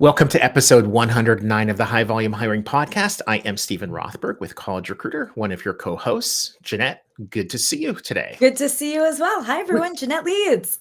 Welcome to episode 109 of the High Volume Hiring Podcast. I am Stephen Rothberg with College Recruiter, one of your co-hosts. Jeanette, good to see you today. Good to see you as well. Hi, everyone. Jeanette Leeds.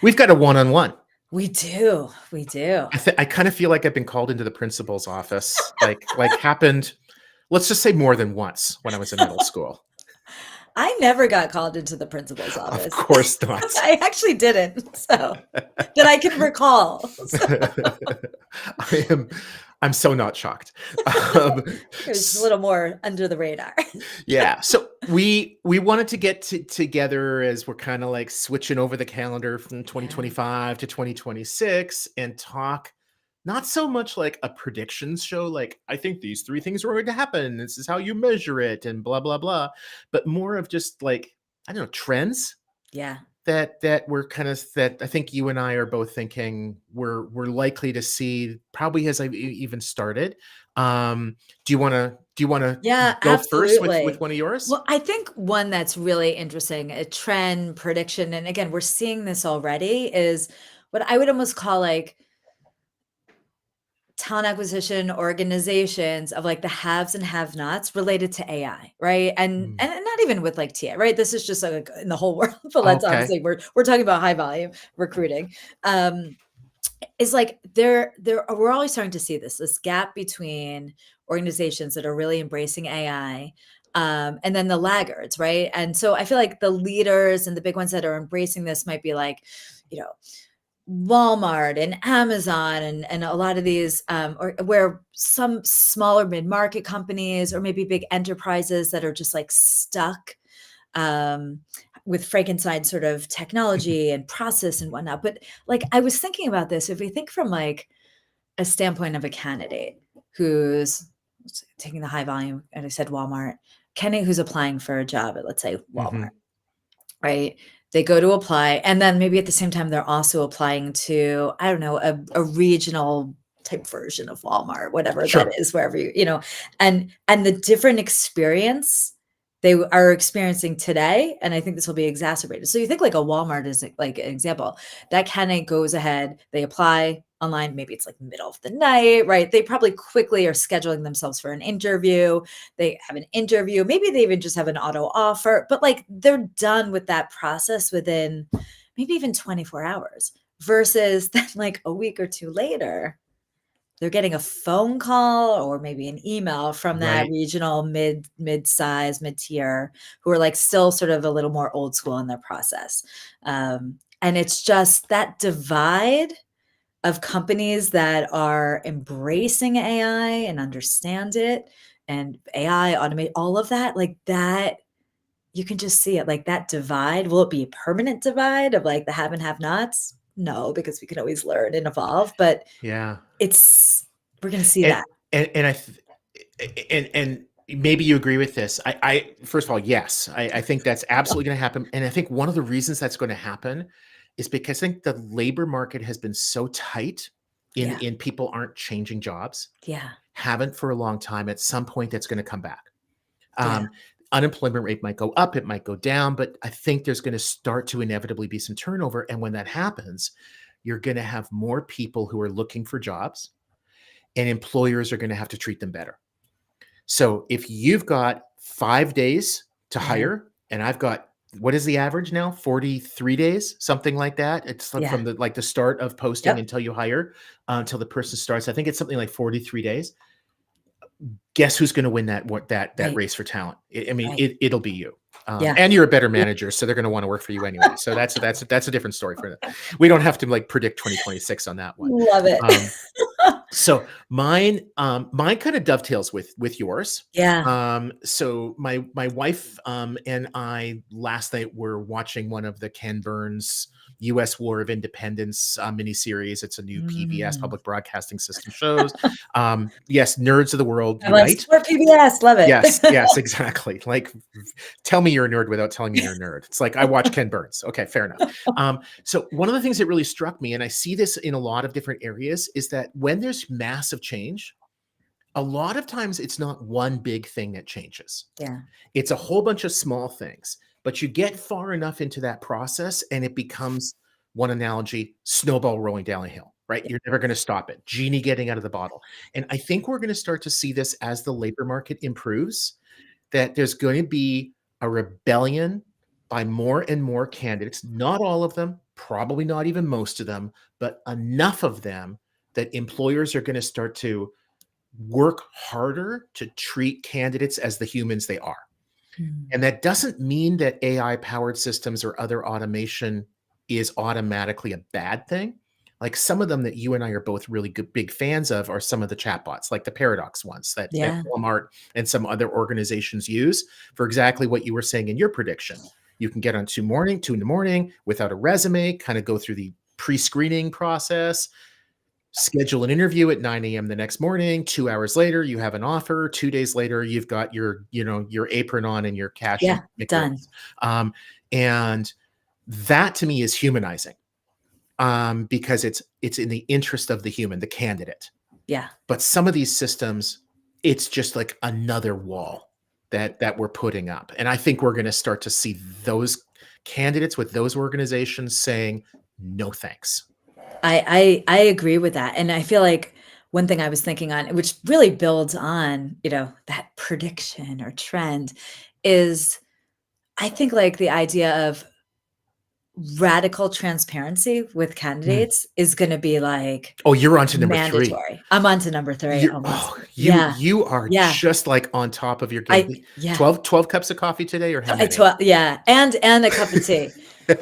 We've got a one-on-one. We do. I kind of feel like I've been called into the principal's office, like happened, let's just say more than once when I was in middle school. I never got called into the principal's office. Of course not. I actually didn't, so that I can recall. I'm so not shocked. It was a little more under the radar. Yeah. So we wanted to get together as we're kind of like switching over the calendar from 2025 to 2026 and talk not so much like a predictions show, like I think these three things are going to happen. This is how you measure it and blah, blah, blah. But more of just like, I don't know, trends. Yeah. That we're kind of that I think you and I are both thinking we're likely to see probably as I've even started. Do you want to Yeah, go first absolutely. with one of yours? Well, I think one that's really interesting, a trend prediction, and again, we're seeing this already, is what I would almost call like talent acquisition organizations of like the haves and have-nots related to AI, right? And not even with like TA, right? This is just like in the whole world, but let's Okay. obviously we're talking about high volume recruiting. Is like we're always starting to see this gap between organizations that are really embracing AI and then the laggards, right? And so I feel like the leaders and the big ones that are embracing this might be like, you know, Walmart and Amazon and a lot of these, or where some smaller mid-market companies or maybe big enterprises that are just like stuck with Frankenstein sort of technology and process and whatnot. But like I was thinking about this, if we think from like a standpoint of a candidate who's taking the high volume, and I said Walmart, candidate who's applying for a job at, let's say, Walmart, right? They go to apply, and then maybe at the same time, they're also applying to, I don't know, a regional type version of Walmart, whatever Sure. that is, wherever and the different experience they are experiencing today, and I think this will be exacerbated. So you think like a Walmart is like an example. That candidate goes ahead, they apply online, maybe it's like middle of the night, right? They probably quickly are scheduling themselves for an interview. They have an interview, maybe they even just have an auto offer, but like they're done with that process within maybe even 24 hours versus then like a week or two later, they're getting a phone call or maybe an email from that Right. regional mid-size, mid-tier who are like still sort of a little more old school in their process. And it's just that divide of companies that are embracing AI and understand it and AI automate all of that, like that, you can just see it, like that divide. Will it be a permanent divide of like the have and have nots? No, because we can always learn and evolve, but Yeah. we're going to see And that. and maybe you agree with this. I first of all, yes, I think that's absolutely going to happen. And I think one of the reasons that's going to happen is because I think the labor market has been so tight in people aren't changing jobs. Yeah. Haven't for a long time. At some point that's going to come back. Yeah. Unemployment rate might go up, it might go down, but I think there's going to start to inevitably be some turnover. And when that happens, you're going to have more people who are looking for jobs, and employers are going to have to treat them better. So if you've got 5 days to hire, and I've got, what is the average now? 43 days, something like that. It's from the start of posting until you hire, until the person starts. I think it's something like 43 days. Guess who's going to win that race for talent? I mean, it'll be you. And you're a better manager, so they're going to want to work for you anyway. So that's a different story for them. We don't have to like predict 2026 on that one. Love it. So mine kind of dovetails with yours. Yeah. So my wife and I last night were watching one of the Ken Burns U.S. War of Independence miniseries. It's a new PBS, Public Broadcasting System shows. Yes, nerds of the world unite. Like PBS, love it. Yes, exactly. Like, tell me you're a nerd without telling me you're a nerd. It's like I watch Ken Burns. Okay, fair enough. So one of the things that really struck me, and I see this in a lot of different areas, is that when there's massive change, a lot of times it's not one big thing that changes. Yeah. It's a whole bunch of small things, but you get far enough into that process and it becomes, one analogy, snowball rolling down a hill, right? You're never going to stop it. Genie getting out of the bottle. And I think we're going to start to see this as the labor market improves, that there's going to be a rebellion by more and more candidates, not all of them, probably not even most of them, but enough of them that employers are going to start to work harder to treat candidates as the humans they are. Mm. And that doesn't mean that AI powered systems or other automation is automatically a bad thing. Like some of them that you and I are both really good, big fans of are some of the chatbots, like the Paradox ones that Yeah. Walmart and some other organizations use for exactly what you were saying in your prediction. You can get on 2 in the morning without a resume, kind of go through the pre-screening process, schedule an interview at 9 a.m. the next morning. 2 hours later, you have an offer. 2 days later, you've got your, your apron on and your cash and Yeah. Done. McRibs. And that to me is humanizing, because it's in the interest of the human, the candidate. Yeah. But some of these systems, it's just like another wall that we're putting up. And I think we're going to start to see those candidates with those organizations saying, no, thanks. I agree with that, and I feel like one thing I was thinking on, which really builds on, that prediction or trend, is I think, like, the idea of radical transparency with Mm. candidates is gonna be, like, Oh, you're on to number 3. mandatory. I'm on to number 3 You're almost. oh, you Yeah, you are yeah, just, like, on top of your game. yeah. 12 cups of coffee today or how many? Yeah, and a cup of tea.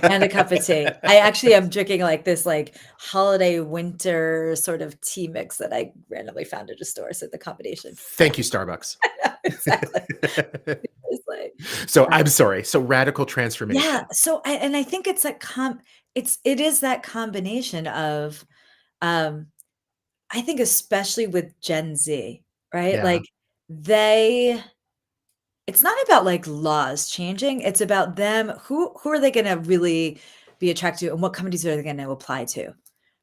And a cup of tea. I actually am drinking, like, this, like, holiday winter sort of tea mix that I randomly found at a store, so the combination. Thank you, Starbucks. Exactly. It's like, So, uh I'm sorry. So, radical yeah, transformation. so I think it's a it is that combination of, um, I think especially with Gen Z, right? Yeah. Like, they it's not about, like, laws changing, it's about them who are they gonna really be attracted to, and what companies are they gonna apply to,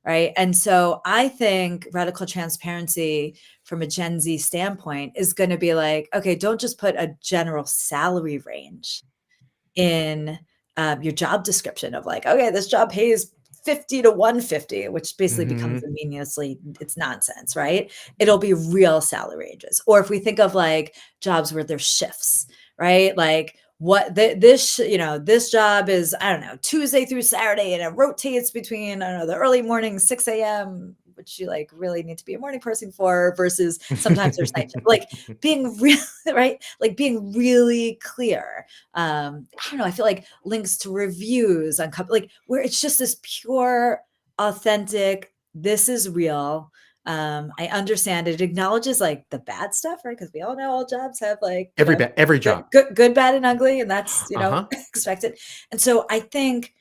right? And so, I think radical transparency from a Gen Z standpoint is gonna be like, "Okay, don't just put a general salary range in, your job description of like, okay, this job pays 50 to 150, which basically becomes Mhm. a meaninglessly it's nonsense, right? It'll be real salary ranges. Or if we think of like jobs where there's shifts, right? Like this job is, I don't know, Tuesday through Saturday, and it rotates between, I don't know, the early morning 6 a.m., which you like really need to be a morning person for, versus sometimes there's night shift. Like being real, right? Like being really clear. I don't know, I feel like links to reviews on like where it's just this pure, authentic, this is real. I understand it acknowledges like the bad stuff, right? Because we all know all jobs have like, Every job. good, bad, and ugly, and that's Uh-huh. expected. And so I think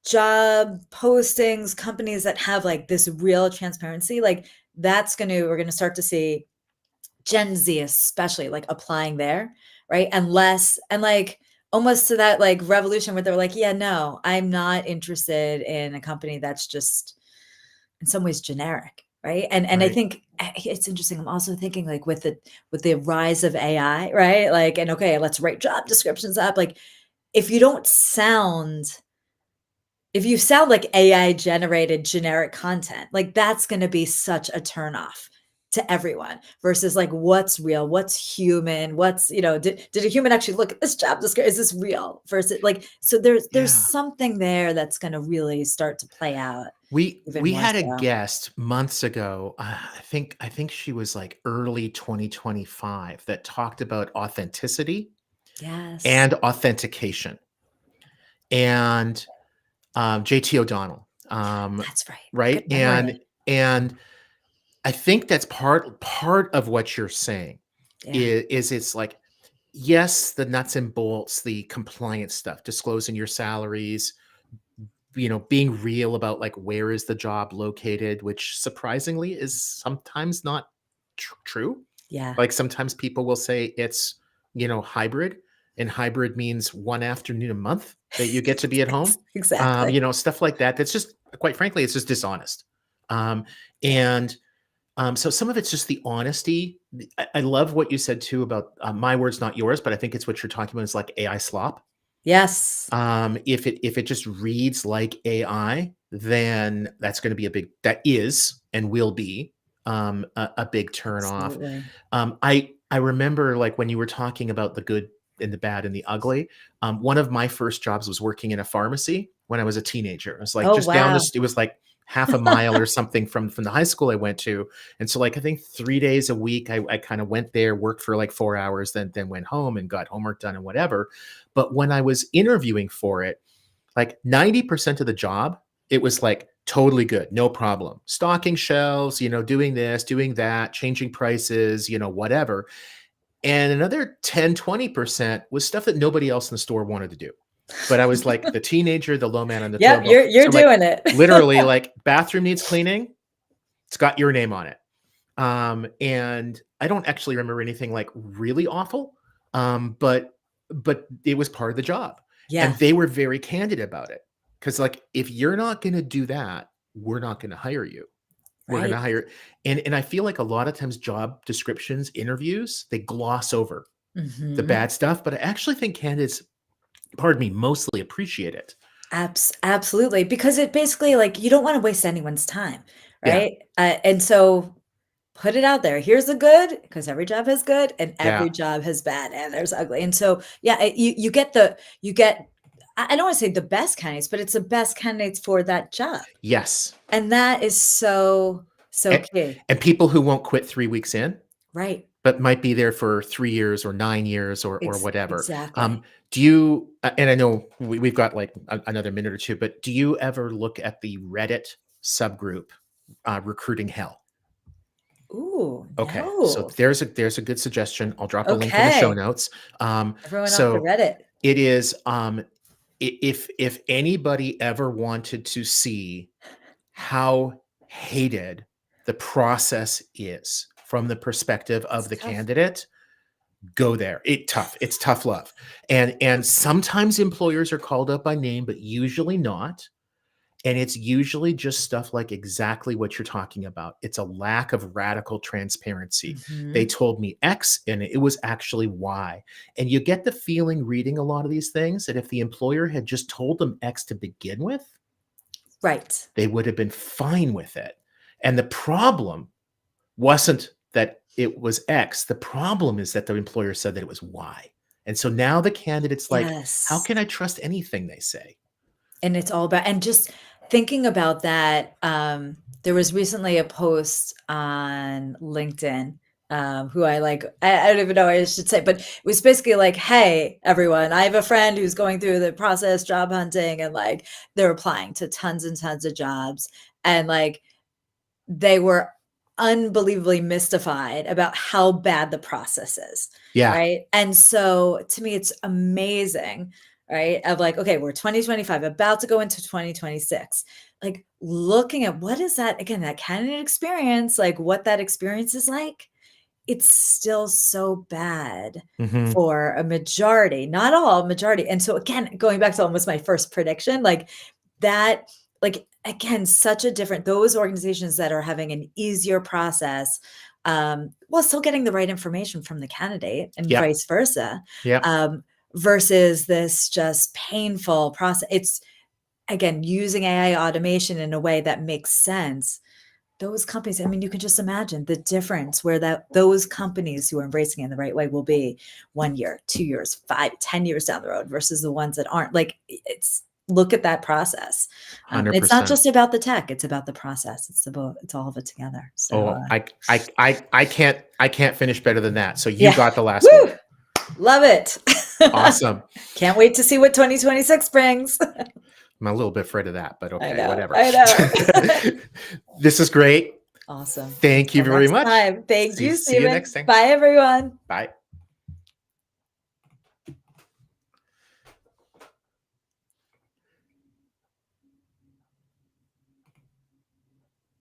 job postings, companies that have like this real transparency, like we're gonna start to see Gen Z especially, like, applying there, right? And, like, almost to that, like, revolution where they're like, "Yeah, no, I'm not interested in a company that's just in some ways generic," right? And I Right. think it's interesting, I'm also thinking, like, with the rise of AI, right? Like, and okay, let's write job descriptions up, like, if you don't sound if you sound like AI generated generic content, like that's gonna be such a turnoff to everyone versus like what's real, what's human, did a human actually look at this job description? Is this real? Versus like so there's Yeah. something there that's gonna really start to play out even We more had a so. guest months ago, I think she was, like, early 2025 that talked about authenticity Yes. and authentication, and, JT O'Donnell, That's right. right? Good And memory. and I think that's part of what you're saying Yeah. is it's like, yes, the nuts and bolts, the compliance stuff, disclosing your salaries, being real about like where is the job located, which surprisingly is sometimes not true. Yeah. Like sometimes people will say it's, hybrid, and hybrid means one afternoon a month that you get to be at home. Exactly. Stuff like that. That's just, quite frankly, it's just dishonest. Um, Yeah. and so some of it's just the honesty. I love what you said too about my words, not yours, but I think it's what you're talking about is like AI slop. Yes. If it just reads like AI, then that's going to be that is and will be a big turn off. Absolutely. I remember, like, when you were talking about the good and the bad and the ugly. One of my first jobs was working in a pharmacy when I was a teenager. It was like Oh, just down wow. this. It was like half a mile or something from the high school I went to. And so, like, I think 3 days a week, I kind of went there, worked for like 4 hours, then went home and got homework done and whatever. But when I was interviewing for it, like 90% of the job, it was like totally good, no problem. Stocking shelves, doing this, doing that, changing prices, whatever. And another 10, 20% was stuff that nobody else in the store wanted to do. But I was like the teenager, the low man on the Yep, totem pole. you're So, like, doing it. literally, like, bathroom needs cleaning, it's got your name on it. And I don't actually remember anything like really awful. But it was part of the job. Yeah, And they were very candid about it. Because, like, if you're not going to do that, we're not going to hire you. We're going to right. hire. And I feel like a lot of times job descriptions, interviews, they gloss over the Mhm. bad stuff. But I actually think candidates, pardon me, mostly appreciate it. Absolutely, because it basically, like, you don't wanna waste anyone's time, Yeah. right? And so put it out there. Here's the good, because every job has good and every Yeah. job has bad and there's ugly. And so, yeah, you get I don't wanna say the best candidates, but it's the best candidates for that job. Yes. And that is so, so And, key. and people who won't quit 3 weeks in, Right. but might be there for 3 years or 9 years or whatever. Exactly. Do you, and I know we've got like another minute or two, but do you ever look at the Reddit subgroup, recruiting hell? Ooh, Okay, so no. there's a good suggestion. I'll drop a link in the show Okay. notes. Everyone off the So Reddit. it is, if anybody ever wanted to see how hated the process is from the perspective It's of the tough. candidate, go there. It's tough love. And sometimes employers are called up by name, but usually not. And it's usually just stuff like exactly what you're talking about. It's a lack of radical transparency. They Mhm. told me X and it was actually Y. And you get the feeling reading a lot of these things that if the employer had just told them X to begin with, Right. they would have been fine with it. And the problem wasn't that it was X. The problem is that the employer said that it was Y. And so now the candidate's like, how Yes. can I trust anything they say? And it's all about, and just thinking about that, there was recently a post on LinkedIn, who I like, I don't even know what I should say, but it was basically like, "Hey, everyone, I have a friend who's going through the process job hunting, and, like, they're applying to tons and tons of jobs, and, like, they were unbelievably mystified about how bad the process is, Yeah. right? And so to me, it's amazing, right? Of like, okay, we're 2025, about to go into 2026. Like looking at what is that again, that candidate experience, like what that experience is like, it's still so bad Hmm. for a majority, not all, majority. And so again, going back to almost my first prediction, like that, like again, such a different, those organizations that are having an easier process, while still getting the right information from the candidate and Yep. vice versa, Yep. um, versus this just painful process. It's again using AI automation in a way that makes sense. Those companies, I mean, you can just imagine the difference where that those companies who are embracing it in the right way will be 1 year, 2 years, 5, 10 years down the road versus the ones that aren't. Like it's look at that process. It's not 100%. just about the tech; it's about the process. It's about it's all of it together. So Oh, I can't finish better than that. So you yeah, got the last woo, word. love it. Awesome. Can't wait to see what 2026 brings. I'm a little bit afraid of that, but I okay, know, whatever. I know. This is great. Awesome. Thank you Until very next much. time. Thank you, See you Stephen. next time. Bye, everyone. Bye.